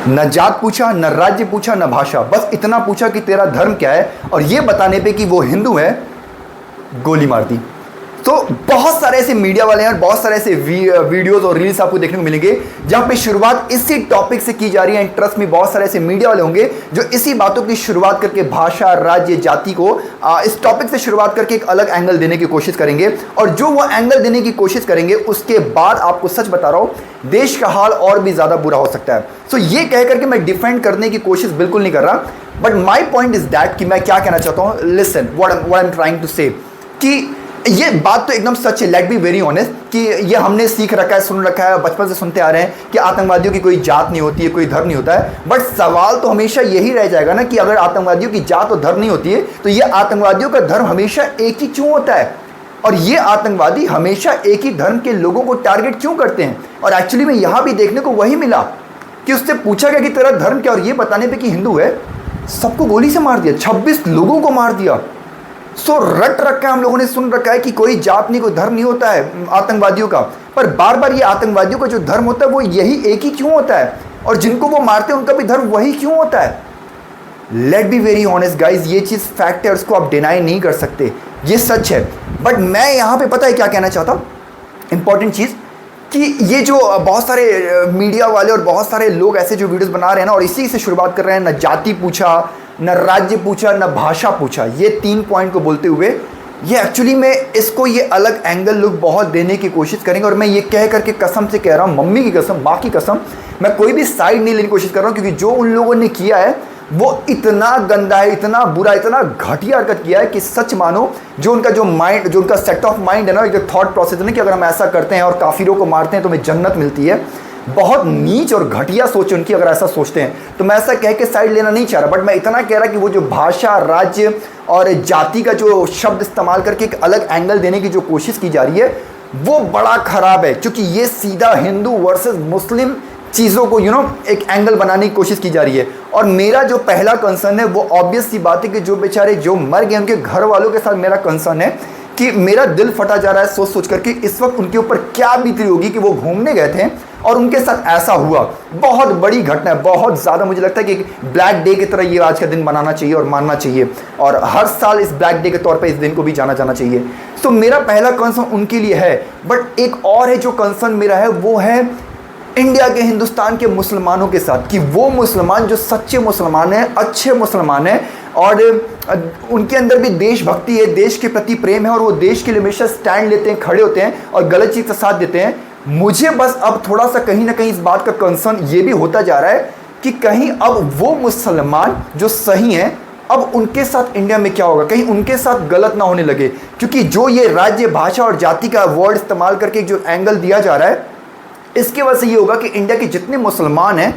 न जात पूछा, न राज्य पूछा, न भाषा, बस इतना पूछा कि तेरा धर्म क्या है, और ये बताने पे कि वो हिंदू है गोली मार दी। तो बहुत सारे ऐसे मीडिया वाले हैं और बहुत सारे ऐसे वीडियोस और रील्स आपको देखने को मिलेंगे जहां पे शुरुआत इसी टॉपिक से की जा रही है। एंड ट्रस्ट में बहुत सारे ऐसे मीडिया वाले होंगे जो इसी बातों की शुरुआत करके भाषा, राज्य, जाति को इस टॉपिक से शुरुआत करके एक अलग एंगल देने की कोशिश करेंगे, और जो वो एंगल देने की कोशिश करेंगे उसके बाद आपको सच बता रहा हूं देश का हाल और भी ज्यादा बुरा हो सकता है। सो ये कह करके मैं डिफेंड करने की कोशिश बिल्कुल नहीं कर रहा, but my point is that कि मैं क्या कहना चाहता हूं। Listen what I am trying to say, कि ये बात तो एकदम सच है, लेट बी वेरी ऑनेस्ट, कि ये हमने सीख रखा है, सुन रखा है, बचपन से सुनते आ रहे हैं कि आतंकवादियों की कोई जात नहीं होती है, कोई धर्म नहीं होता है। बट सवाल तो हमेशा यही रह जाएगा ना कि अगर आतंकवादियों की जात और धर्म नहीं होती है तो ये आतंकवादियों का धर्म हमेशा एक ही क्यों होता है, और ये आतंकवादी हमेशा एक ही धर्म के लोगों को टारगेट क्यों करते हैं। और एक्चुअली में यहां भी देखने को वही मिला कि उससे पूछा गया कि तेरा धर्म क्या, और ये बताने पर कि हिंदू है, सबको गोली से मार दिया, 26 लोगों को मार दिया। सो रट रखा है, हम लोगों ने सुन रखा है कि कोई जात नहीं, कोई धर्म नहीं होता है आतंकवादियों का, पर बार बार ये आतंकवादियों का जो धर्म होता है वो यही एक ही क्यों होता है, और जिनको वो मारते हैं उनका भी धर्म वही क्यों होता है। Let be very honest guys, ये चीज़ फैक्ट है, उसको आप डिनाई नहीं कर सकते, ये सच है। बट मैं यहाँ पे पता है क्या कहना चाहता हूँ, इंपॉर्टेंट चीज़, कि ये जो बहुत सारे मीडिया वाले और बहुत सारे लोग ऐसे जो वीडियोस बना रहे हैं ना, और इसी से शुरुआत कर रहे हैं, न जाति पूछा, न राज्य पूछा, न भाषा पूछा, ये 3 पॉइंट को बोलते हुए ये एक्चुअली में इसको ये अलग एंगल लोग बहुत देने की कोशिश करेंगे। और मैं ये कह करके कसम से कह रहा हूँ, मम्मी की कसम, माँ की कसम, मैं कोई भी साइड नहीं लेने की कोशिश कर रहा हूँ, क्योंकि जो उन लोगों ने किया है वो इतना गंदा है, इतना बुरा, इतना घटिया हरकत किया है कि सच मानो जो उनका जो माइंड, जो उनका सेट ऑफ माइंड है ना, जो थॉट प्रोसेस है ना कि अगर हम ऐसा करते हैं और काफिरों को मारते हैं तो हमें जन्नत मिलती है, बहुत नीच और घटिया सोच उनकी। अगर ऐसा सोचते हैं तो मैं ऐसा कह के साइड लेना नहीं चाह रहा, बट मैं इतना कह रहा कि वो जो भाषा, राज्य और जाति का जो शब्द इस्तेमाल करके एक अलग एंगल देने की जो कोशिश की जा रही है वो बड़ा खराब है, क्योंकि ये सीधा हिंदू वर्सेस मुस्लिम चीज़ों को एक एंगल बनाने की कोशिश की जा रही है। और मेरा जो पहला कंसर्न है वो ऑब्वियस सी बात है कि जो बेचारे जो मर गए उनके घर वालों के साथ मेरा कंसर्न है, कि मेरा दिल फटा जा रहा है सोच सोच करके इस वक्त उनके ऊपर क्या बीती होगी कि वो घूमने गए थे और उनके साथ ऐसा हुआ। बहुत बड़ी घटना है, बहुत ज़्यादा मुझे लगता है कि ब्लैक डे की तरह ये आज का दिन मनाना चाहिए और मानना चाहिए, और हर साल इस ब्लैक डे के तौर पे इस दिन को भी जाना जाना चाहिए। तो मेरा पहला कंसर्न उनके लिए है। बट एक और है जो कंसर्न मेरा है, वो है इंडिया के, हिंदुस्तान के मुसलमानों के साथ, कि वो मुसलमान जो सच्चे मुसलमान हैं, अच्छे मुसलमान हैं, और उनके अंदर भी देशभक्ति है, देश के प्रति प्रेम है, और वो देश के लिए हमेशा स्टैंड लेते हैं, खड़े होते हैं और गलत चीज़ का साथ देते हैं। मुझे बस अब थोड़ा सा कहीं ना कहीं इस बात का कंसर्न ये भी होता जा रहा है कि कहीं अब वो मुसलमान जो सही हैं, अब उनके साथ इंडिया में क्या होगा, कहीं उनके साथ गलत ना होने लगे। क्योंकि जो ये राज्य, भाषा और जाति का वर्ड इस्तेमाल करके जो एंगल दिया जा रहा है, इसके वजह से ये होगा कि इंडिया के जितने मुसलमान हैं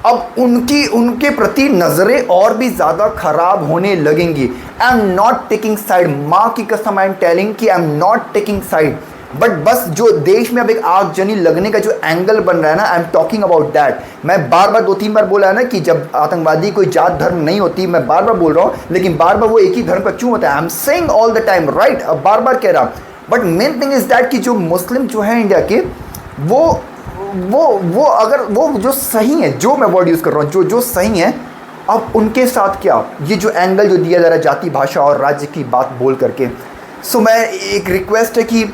अब उनके प्रति नज़रें और भी ज़्यादा खराब होने लगेंगी। I am not taking side, माँ की कसम आई एम टेलिंग कि I am not taking side, but बस जो देश में अब एक आगजनी लगने का जो एंगल बन रहा है ना, I am talking about that. मैं बार बार 2-3 बार बोला है ना कि जब आतंकवादी कोई जात धर्म नहीं होती, मैं बार बार बोल रहा हूँ, लेकिन बार बार वो एक ही धर्म का क्यों होता है, I am saying all the time, right, अब बार बार कह रहा। But main thing is that कि जो मुस्लिम जो है इंडिया के, वो अगर वो जो सही है, जो मैं वर्ड यूज़ कर रहा हूँ, जो सही है, अब उनके साथ क्या, ये जो एंगल जो दिया जा रहा है जाति, भाषा और राज्य की बात बोल करके। सो मैं एक रिक्वेस्ट है कि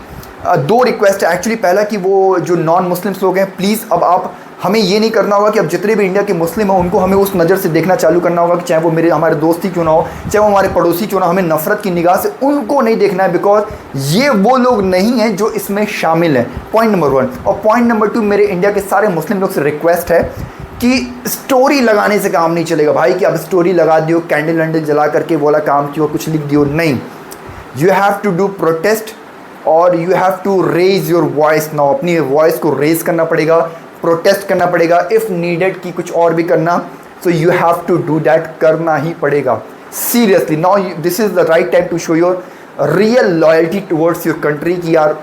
2 रिक्वेस्ट है एक्चुअली। पहला कि वो जो नॉन मुस्लिम्स लोग हैं, प्लीज़ अब आप, हमें ये नहीं करना होगा कि अब जितने भी इंडिया के मुस्लिम हैं उनको हमें उस नज़र से देखना चालू करना होगा कि चाहे वो हमारे दोस्ती क्यों ना हो, चाहे वो हमारे पड़ोसी क्यों ना हो, हमें नफरत की निगाह से उनको नहीं देखना है, बिकॉज ये वो लोग नहीं हैं जो इसमें शामिल हैं। Point number 1। और पॉइंट नंबर 2, मेरे इंडिया के सारे मुस्लिम लोग से रिक्वेस्ट है कि स्टोरी लगाने से काम नहीं चलेगा भाई, कि अब स्टोरी लगा दियो, कैंडल वैंडल जला करके बोला काम क्यों, कुछ लिख दियो, नहीं। You have to do protest और you have to raise your voice now. अपनी वॉइस को रेज करना पड़ेगा, प्रोटेस्ट करना पड़ेगा, इफ़ नीडेड कि कुछ और भी करना, so you have to do that, करना ही पड़ेगा seriously. Now this is the right time to show your real loyalty towards your country, कि यार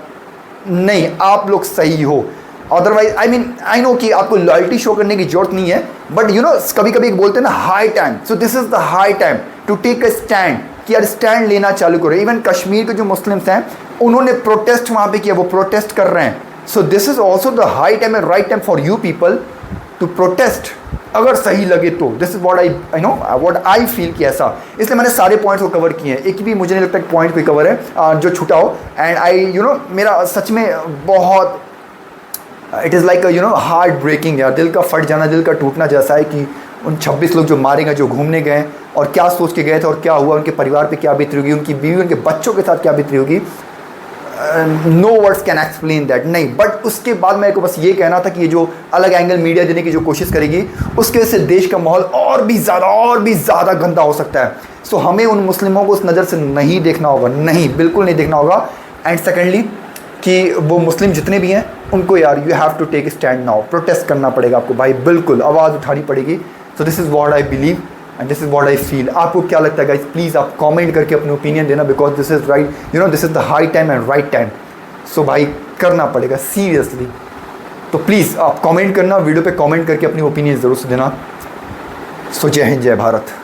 नहीं, आप लोग सही हो। अदरवाइज आई नो कि आपको लॉयल्टी शो करने की जरूरत नहीं है, बट यू नो कभी कभी बोलते हैं ना high time, so this is the high time to take a stand, कि यार स्टैंड लेना चालू करो। इवन कश्मीर के जो मुस्लिम्स हैं उन्होंने प्रोटेस्ट वहाँ पे किया, वो प्रोटेस्ट कर रहे हैं। So this is also the high time and right time for you people to protest अगर सही लगे तो। This is what I feel कि ऐसा, इसलिए मैंने सारे पॉइंट्स को कवर किए हैं, एक भी मुझे नहीं लगता पॉइंट कोई कवर है जो छूटा हो। एंड आई मेरा सच में बहुत it is like heart breaking यार, दिल का फट जाना, दिल का टूटना जैसा है कि उन 26 लोग जो मारे गए, जो घूमने गए और क्या सोच के गए थे और क्या हुआ, उनके परिवार पे क्या बीती होगी, उनकी बीवी उनके बच्चों के साथ क्या बीती होगी, no words can explain that. नहीं, बट उसके बाद मेरे को बस ये कहना था कि ये जो अलग एंगल मीडिया देने की जो कोशिश करेगी उसके वजह से देश का माहौल और भी ज़्यादा गंदा हो सकता है। सो हमें उन मुस्लिमों को उस नज़र से नहीं देखना होगा, नहीं, बिल्कुल नहीं देखना होगा। एंड सेकेंडली कि वो मुस्लिम जितने भी हैं उनको यार you have to take stand now, protest करना पड़ेगा आपको भाई, बिल्कुल आवाज़ उठानी पड़ेगी। So this is what I believe and this is what I feel. आपको क्या लगता है गाइस, प्लीज़ आप कमेंट करके अपनी ओपिनियन देना, because this is right, this is the high time and right time. So भाई करना पड़ेगा सीरियसली। तो प्लीज़ आप कमेंट करना, वीडियो पे कमेंट करके अपनी ओपिनियन ज़रूर से देना। सो जय हिंद, जय भारत।